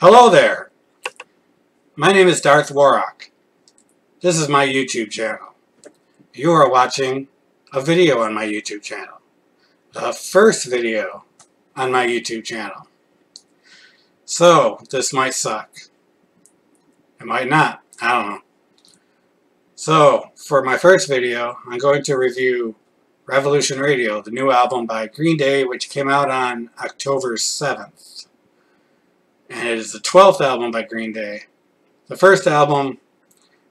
Hello there. My name is Darth Warrock. This is my YouTube channel. You are watching a video on my YouTube channel. The first video on my YouTube channel. So, this might suck. It might not. I don't know. So, for my first video, I'm going to review Revolution Radio, the new album by Green Day, which came out on October 7th. And it is the 12th album by Green Day. The first album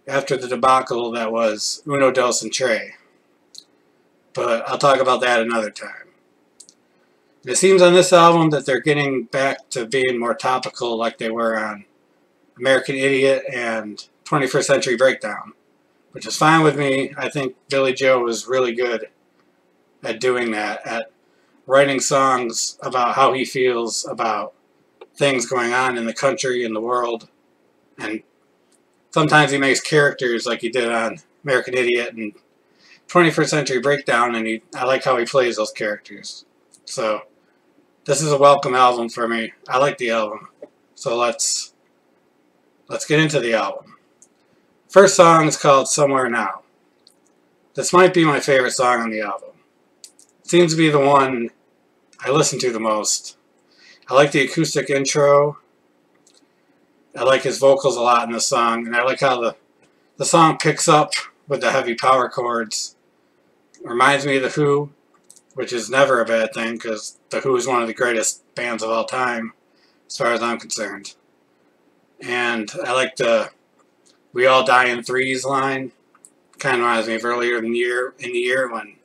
after the debacle that was Uno, Dos, and Tre. But I'll talk about that another time. And it seems on this album that they're getting back to being more topical like they were on American Idiot and 21st Century Breakdown, which is fine with me. I think Billy Joe was really good at doing that, at writing songs about how he feels about things going on in the country and the world. And sometimes he makes characters like he did on American Idiot and 21st Century Breakdown, and I like how he plays those characters. So this is a welcome album for me. I like the album. So let's get into the album. First song is called Somewhere Now. This might be my favorite song on the album. It seems to be the one I listen to the most. I like the acoustic intro. I like his vocals a lot in the song, and I like how the song picks up with the heavy power chords. It reminds me of The Who, which is never a bad thing, because The Who is one of the greatest bands of all time, as far as I'm concerned. And I like the "We all die in threes" line. Kind of reminds me of earlier in the year when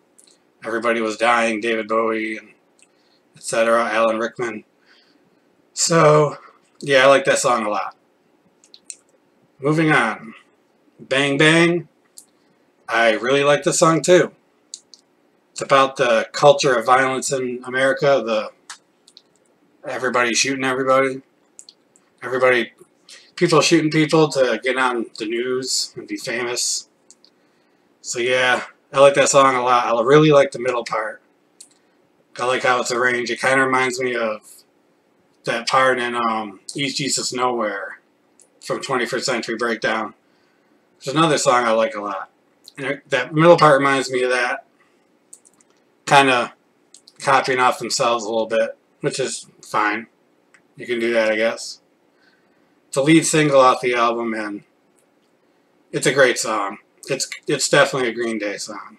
everybody was dying, David Bowie and etc., Alan Rickman. So, yeah, I like that song a lot. Moving on. Bang Bang. I really like this song too. It's about the culture of violence in America, everybody shooting everybody. People shooting people to get on the news and be famous. So yeah, I like that song a lot. I really like the middle part. I like how it's arranged. It kind of reminds me of that part in East Jesus Nowhere from 21st Century Breakdown. Which is another song I like a lot. And that middle part reminds me of that. Kind of copying off themselves a little bit, which is fine. You can do that, I guess. It's a lead single off the album, and it's a great song. It's definitely a Green Day song.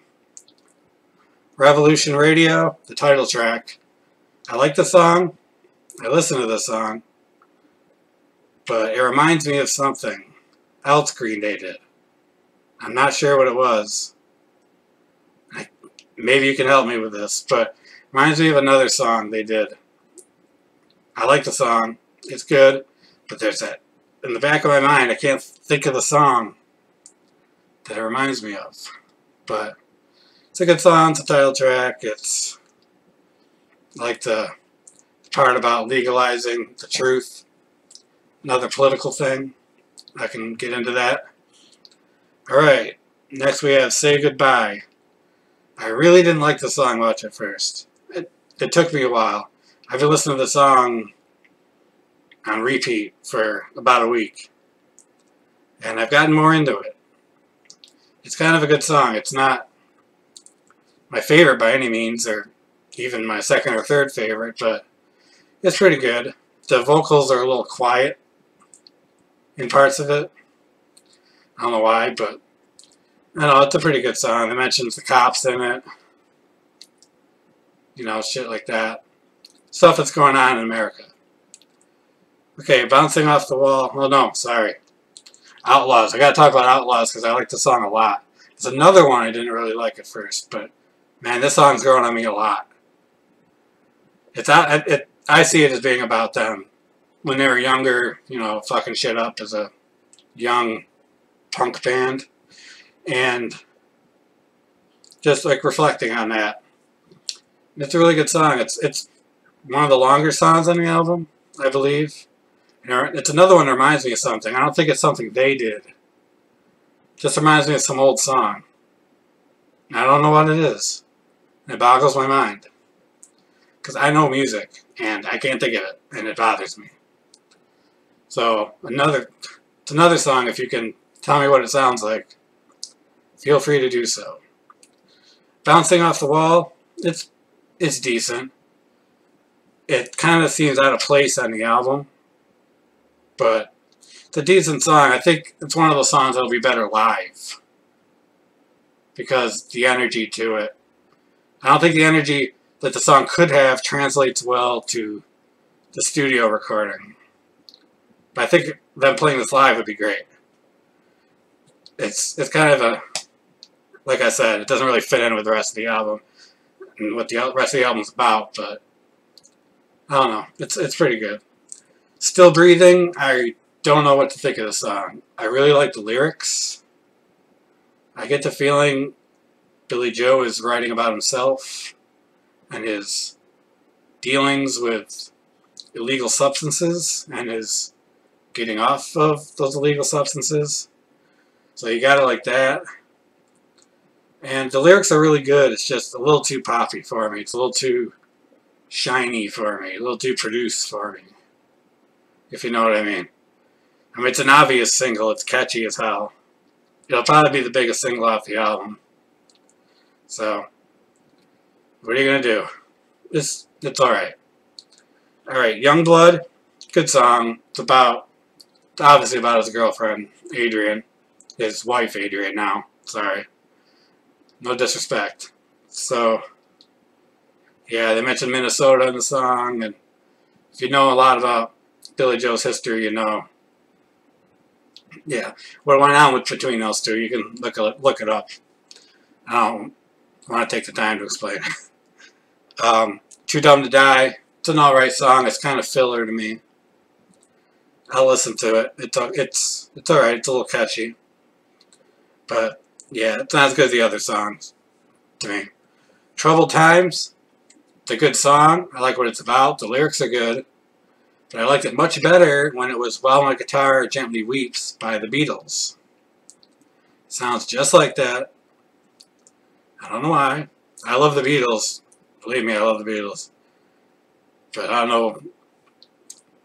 Revolution Radio, the title track. I like the song. I listen to the song. But it reminds me of something else Green Day did. I'm not sure what it was. Maybe you can help me with this, but it reminds me of another song they did. I like the song. It's good, but there's that in the back of my mind. I can't think of the song that it reminds me of. But it's a good song. It's a title track. It's like the part about legalizing the truth. Another political thing. I can get into that. Alright, next we have Say Goodbye. I really didn't like the song much at first. It took me a while. I've been listening to the song on repeat for about a week. And I've gotten more into it. It's kind of a good song. It's not my favorite by any means, or even my second or third favorite, but it's pretty good. The vocals are a little quiet in parts of it. I don't know why, but I don't know, it's a pretty good song. It mentions the cops in it. You know, shit like that. Stuff that's going on in America. Okay, Bouncing Off the Wall. Oh no, sorry. Outlaws. I gotta talk about Outlaws because I like the song a lot. It's another one I didn't really like at first, but man, this song's growing on me a lot. I see it as being about them when they were younger, you know, fucking shit up as a young punk band, and just like reflecting on that. It's a really good song. It's one of the longer songs on the album, I believe. And it's another one that reminds me of something. I don't think it's something they did. It just reminds me of some old song. And I don't know what it is. And it boggles my mind. Because I know music, and I can't think of it, and it bothers me. So it's another song. If you can tell me what it sounds like, feel free to do so. Bouncing Off the Wall, it's decent. It kind of seems out of place on the album, but it's a decent song. I think it's one of those songs that'll be better live because the energy to it. I don't think the energy that the song could have translates well to the studio recording. But I think them playing this live would be great. It's kind of a, like I said, it doesn't really fit in with the rest of the album and what the rest of the album's about, but I don't know. It's pretty good. Still Breathing, I don't know what to think of the song. I really like the lyrics. I get the feeling Billy Joe is writing about himself and his dealings with illegal substances and his getting off of those illegal substances. So you gotta like that. And the lyrics are really good. It's just a little too poppy for me. It's a little too shiny for me. A little too produced for me. If you know what I mean. I mean, it's an obvious single. It's catchy as hell. It'll probably be the biggest single off the album. So, what are you gonna do? It's alright. Alright, Youngblood, good song. It's obviously about his girlfriend, Adrian. His wife, Adrian, now. Sorry. No disrespect. So, yeah, they mentioned Minnesota in the song, and if you know a lot about Billy Joe's history, you know. Yeah, what went on between those two, you can look it up. I don't want to take the time to explain it. Too Dumb to Die, it's an alright song. It's kind of filler to me. I'll listen to it. It's alright. It's a little catchy. But, yeah, it's not as good as the other songs to me. Troubled Times, it's a good song. I like what it's about. The lyrics are good. But I liked it much better when it was While My Guitar Gently Weeps by the Beatles. Sounds just like that. I don't know why. I love the Beatles. Believe me, I love the Beatles. But I don't know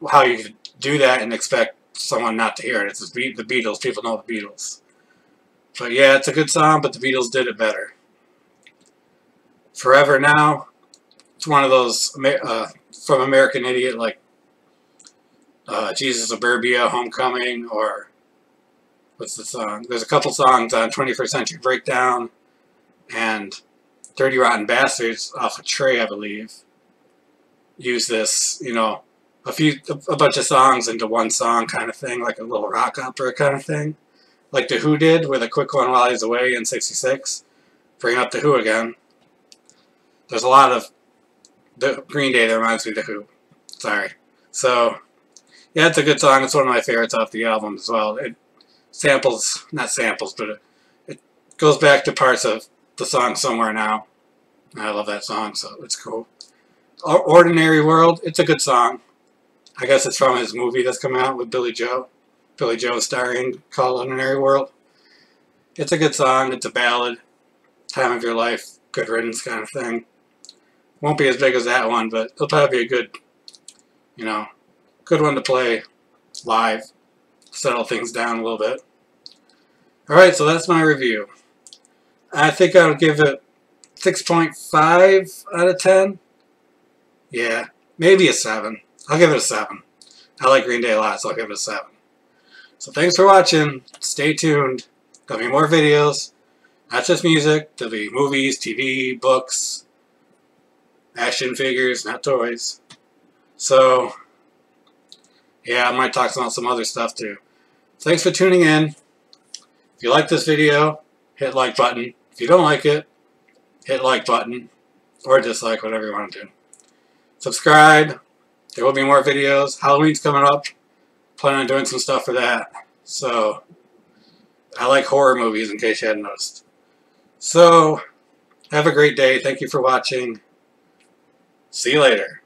how you could do that and expect someone not to hear it. It's the Beatles. People know the Beatles. But yeah, it's a good song, but the Beatles did it better. Forever Now, it's one of those from American Idiot, like Jesus Suburbia, Homecoming, or what's the song? There's a couple songs on 21st Century Breakdown and 30 Rotten Bastards off of Trey, I believe. Use this, you know, a bunch of songs into one song kind of thing, like a little rock opera kind of thing. Like The Who did with A Quick One While He's Away in '66. Bring up The Who again. There's a lot of the Green Day that reminds me of The Who. Sorry. So, yeah, it's a good song. It's one of my favorites off the album as well. It samples, not samples, but it goes back to parts of the song Somewhere Now. I love that song, so it's cool. Ordinary World, it's a good song. I guess it's from his movie that's coming out with Billy Joe. Billy Joe starring, called Ordinary World. It's a good song. It's a ballad. Time of your life, good riddance kind of thing. Won't be as big as that one, but it'll probably be a good, you know, good one to play live. Settle things down a little bit. Alright, so that's my review. I think I would give it 6.5 out of 10. Yeah, maybe a 7. I'll give it a 7. I like Green Day a lot, so I'll give it a 7. So thanks for watching. Stay tuned. There'll be more videos. Not just music. There'll be movies, TV, books, action figures, not toys. So, yeah, I might talk about some other stuff too. Thanks for tuning in. If you like this video, hit like button. If you don't like it, hit like button. Or dislike, whatever you want to do. Subscribe. There will be more videos. Halloween's coming up. Planning on doing some stuff for that. So, I like horror movies in case you hadn't noticed. So, have a great day. Thank you for watching. See you later.